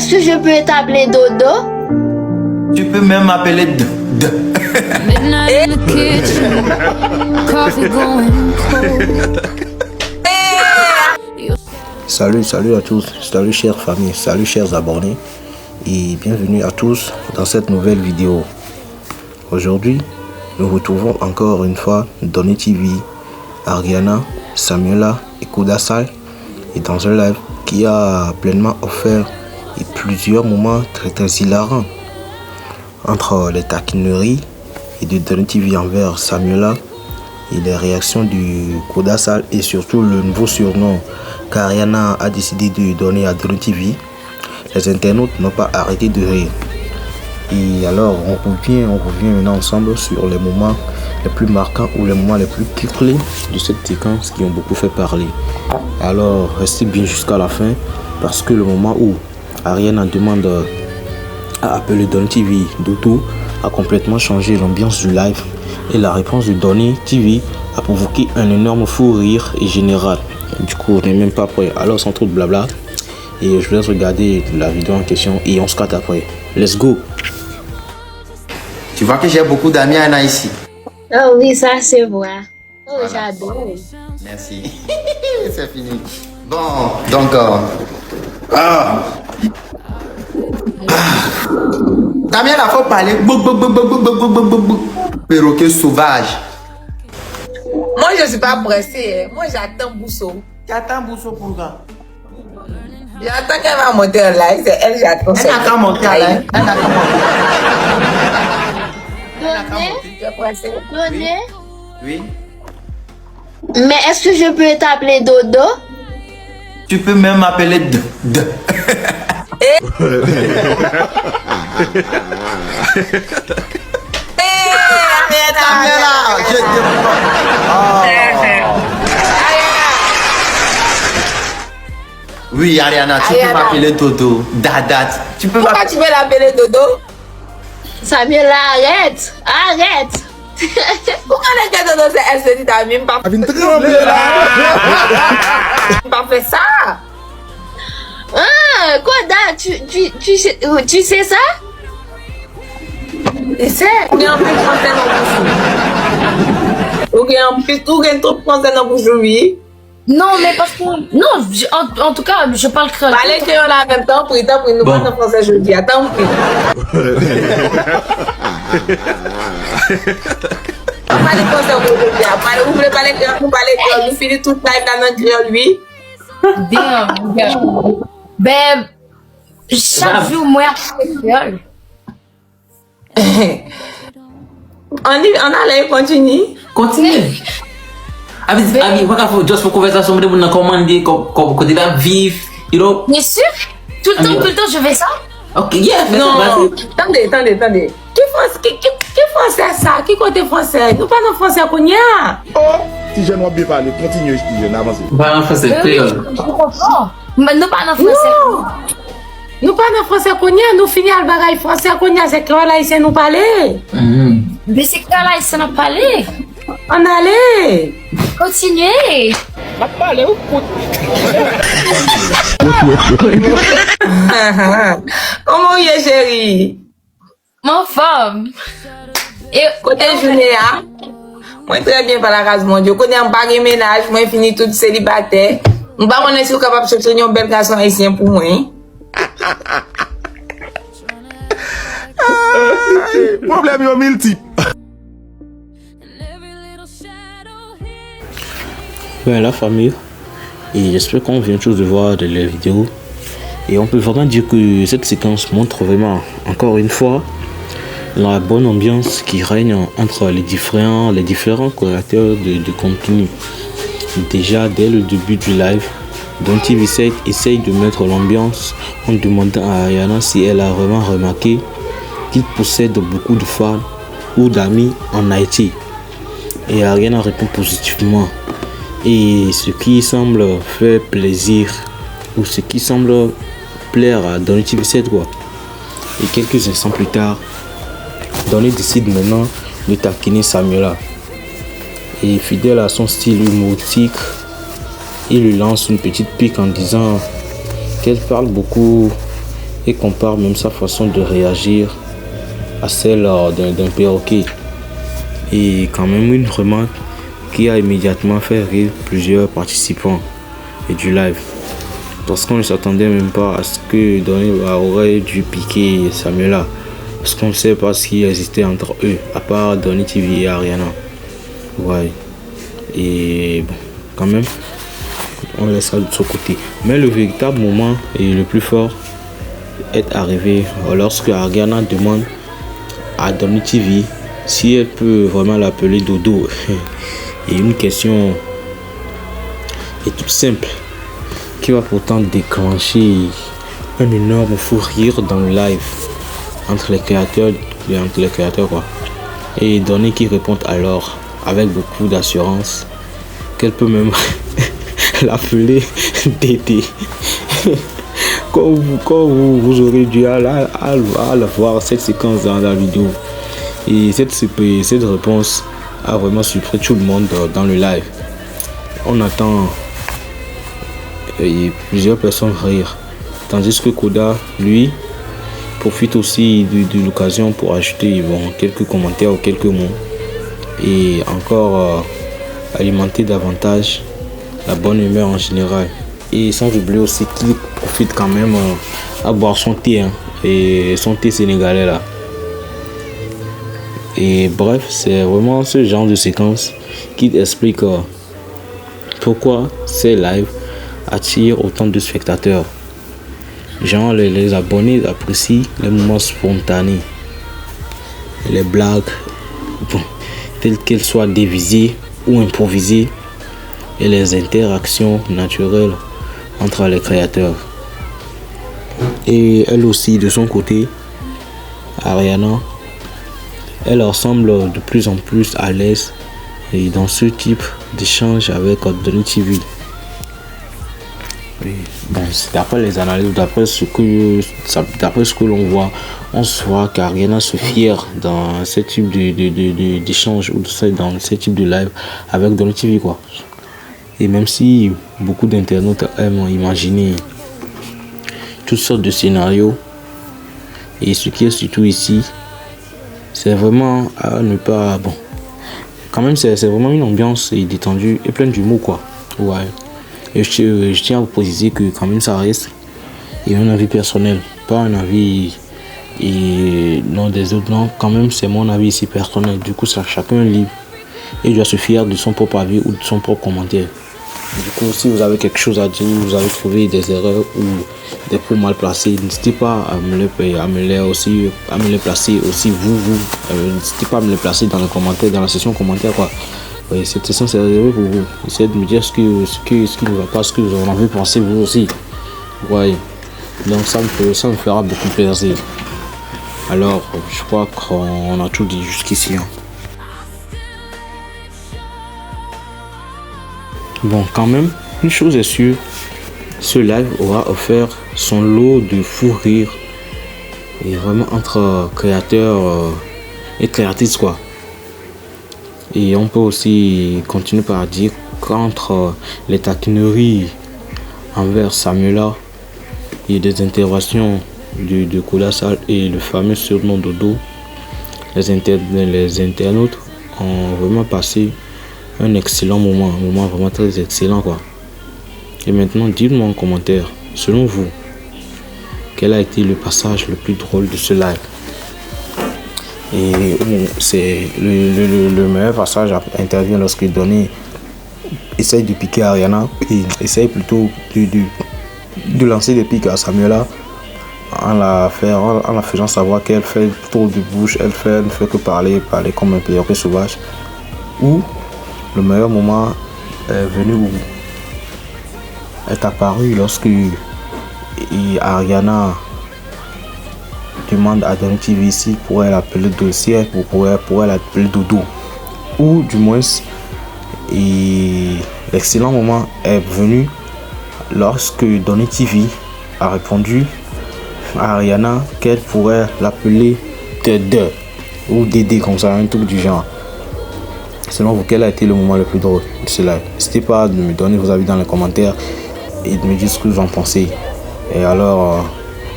est-ce que je peux t'appeler Dodo? Tu peux même m'appeler Midnight in the kitchen, coffee going cold. Salut à tous, salut chères familles, salut chers abonnés et bienvenue à tous dans cette nouvelle vidéo. Aujourd'hui, nous retrouvons encore une fois Donny TV, Ariana, Samuela et Kudasai et dans un live qui a pleinement offert plusieurs moments très hilarants entre les taquineries et de Donny TV envers Samuela et les réactions du Kudasai et surtout le nouveau surnom qu'Ariana a décidé de donner à Donny TV. Les internautes n'ont pas arrêté de rire. Et alors on revient maintenant ensemble sur les moments les plus marquants ou les moments les plus clés de cette séquence qui ont beaucoup fait parler. Alors restez bien jusqu'à la fin parce que le moment où Ariana demande à appeler Donny TV Dodo a complètement changé l'ambiance du live et la réponse de Donny TV a provoqué un énorme fou rire et général. Du coup on n'est même pas prêt. Alors sans trop de blabla et je vous laisse regarder la vidéo en question et on se capte après. Let's go. Tu vois que j'ai beaucoup d'amis Anna ici. Oh oui, ça c'est vrai. Oh, voilà. J'adore. Merci. C'est fini. Bon, donc... Damien, il faut parler. Perroquet sauvage. Moi, je ne suis pas pressée. Moi, j'attends Bousso. Tu attends Bousso pour quoi? J'attends qu'elle va monter en live. C'est elle, j'attends. Elle n'a qu'à monter en live. Elle n'a qu'à monter. Donné? Oui. Mais est-ce que je peux t'appeler Dodo? Tu peux même m'appeler Oui, Ariana, tu peux m'appeler Dodo. Dada. Tu peux Pourquoi tu veux l'appeler Dodo? Samuel, arrête! Arrête! Pourquoi les gars Dodo, elle se dit, t'as même pas fait ça? Ah, Koda, tu sais ça? Et c'est, ou bien en plus français dans le bouchon. Ou bien trop français dans le bouchon, oui. Non, mais parce que... Non, en tout cas, je parle créole. Parler créole en même temps, pour nous parler en français, je dis. Attends, on parle français aujourd'hui. Vous voulez parler créole, vous parlez créole. Vous finissez toute live dans notre créole, oui. Damn. Ben, chaque jour, moi, je créole. On allait continuer. Continue. Abi, juste pour conversation, on a commandé, qu'on va vivre, you know. Bien sûr. Tout le temps, je fais ça. Ok, yeah, non. Attendez. Qui français ça? Qui côté français? Nous parlons français qu'on y a. Si je ne bien parler, continue, je dis, n'avance. Parlons français, créole. Je comprends. Mais nous parlons français. Nous parlons français qu'on y a. Nous finissons le bagage français qu'on y a. C'est créole haïtien nous parler. Mais c'est créole haïtien nous parler. On allait. Continuez. Comment y est, chérie? Mon femme. Et côté journée, hein? Moi, très bien par la race, mon Dieu. Côté un bagage ménage, moi, fini tout célibataire. Nous pas on est sûr capable de chercher un bel garçon haïtien pour moi. Problème est multiple. Ouais, la famille, et j'espère qu'on vient tous de voir de la vidéo et on peut vraiment dire que cette séquence montre vraiment encore une fois la bonne ambiance qui règne entre les différents créateurs de contenu. Déjà dès le début du live, Donny TV essaye de mettre l'ambiance en demandant à Ariana si elle a vraiment remarqué qu'il possède beaucoup de fans ou d'amis en Haïti, et Ariana répond positivement. Et ce qui semble faire plaisir ou ce qui semble plaire à Donny TV quoi. Et quelques instants plus tard, Donny décide maintenant de taquiner Samuela. Et fidèle à son style humoristique, il lui lance une petite pique en disant qu'elle parle beaucoup et compare même sa façon de réagir à celle d'un perroquet. Et quand même une remarque qui a immédiatement fait rire plusieurs participants et du live. Parce qu'on ne s'attendait même pas à ce que Donny aurait dû piquer Samuela. Parce qu'on ne sait pas ce qui existait entre eux, à part Donny TV et Ariana. Ouais. Et bon, quand même, on laisse ça de son côté. Mais le véritable moment et le plus fort est arrivé lorsque Ariana demande à Donny TV si elle peut vraiment l'appeler Dodo. Et une question est toute simple qui va pourtant déclencher un énorme fou rire dans le live entre les créateurs quoi. Et Donny qui répond alors avec beaucoup d'assurance qu'elle peut même l'appeler Dédé. Quand vous aurez dû à voir cette séquence dans la vidéo. Et cette réponse a vraiment surpris tout le monde dans le live. On attend plusieurs personnes rire. Tandis que Koda, lui, profite aussi de l'occasion pour ajouter quelques commentaires ou quelques mots. Et encore alimenter davantage la bonne humeur en général. Et sans oublier aussi qu'il profite quand même à boire son thé. Et son thé sénégalais là. Et bref, c'est vraiment ce genre de séquence qui explique pourquoi ces lives attirent autant de spectateurs. Genre les abonnés apprécient les moments spontanés, les blagues, telles qu'elles soient dévisées ou improvisées, et les interactions naturelles entre les créateurs. Et elle aussi, de son côté, Ariana, elle ressemble de plus en plus à l'aise et dans ce type d'échange avec Donny TV. Bon, d'après les analyses, d'après ce que l'on voit, on se voit qu'Ariana se fière dans ce type d'échange ou dans ce type de live avec Donny TV quoi. Et même si beaucoup d'internautes aiment imaginer toutes sortes de scénarios, et ce qui est surtout ici, c'est vraiment à ne pas... Bon, quand même c'est vraiment une ambiance détendue et pleine d'humour quoi. Ouais. Et je tiens à vous préciser que quand même ça reste un avis personnel, pas un avis non des autres. Non, quand même c'est mon avis ici personnel. Du coup ça chacun est libre et doit se fier de son propre avis ou de son propre commentaire. Du coup, si vous avez quelque chose à dire, vous avez trouvé des erreurs ou des points mal placés, n'hésitez pas à me les placer aussi n'hésitez pas à me les placer dans les commentaires, dans la section commentaires quoi. Oui, cette session c'est réservé pour vous. Essayez de me dire ce qui ne va pas, ce que vous en avez pensé vous aussi. Ouais. Donc ça me fera beaucoup plaisir. Alors, je crois qu'on a tout dit jusqu'ici. Bon, quand même, une chose est sûre, ce live aura offert son lot de fou rire et vraiment entre créateurs et créatrices quoi. Et on peut aussi continuer par dire qu'entre les taquineries envers Samuela et des interventions de Colossal et le fameux surnom Dodo, les internautes ont vraiment passé un excellent moment, un moment vraiment très excellent quoi. Et maintenant, dites-moi en commentaire, selon vous, quel a été le passage le plus drôle de ce live? Et c'est le meilleur passage intervient lorsque Donny essaye de piquer Ariana et essaye plutôt de lancer des pics à Samuela en la faisant savoir qu'elle fait trop de bouche, elle ne fait que parler comme un perroquet sauvage. Ou le meilleur moment est venu où est apparu lorsque Ariana demande à Donny TV si pourrait l'appeler dossier, pourrait l'appeler Dodo. Ou du moins, l'excellent moment est venu lorsque Donny TV a répondu à Ariana qu'elle pourrait l'appeler Dédé ou Dédé, comme ça, un truc du genre. Selon vous, quel a été le moment le plus drôle de cela? N'hésitez pas à me donner vos avis dans les commentaires et de me dire ce que vous en pensez. Et alors,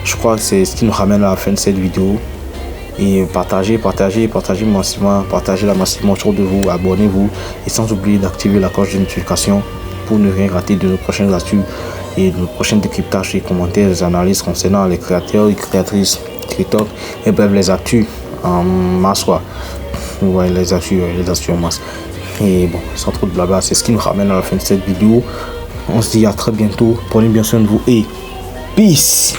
Je crois que c'est ce qui nous ramène à la fin de cette vidéo. Et partagez massivement, partagez-la massivement autour de vous, abonnez-vous et sans oublier d'activer la cloche de notification pour ne rien rater de nos prochaines astuces et de nos prochains décryptages et commentaires, des analyses concernant les créateurs et créatrices TikTok et bref les actus en masse quoi. Ouais, les actus en masse. Et bon, sans trop de blabla, c'est ce qui nous ramène à la fin de cette vidéo. On se dit à très bientôt, prenez bien soin de vous et peace.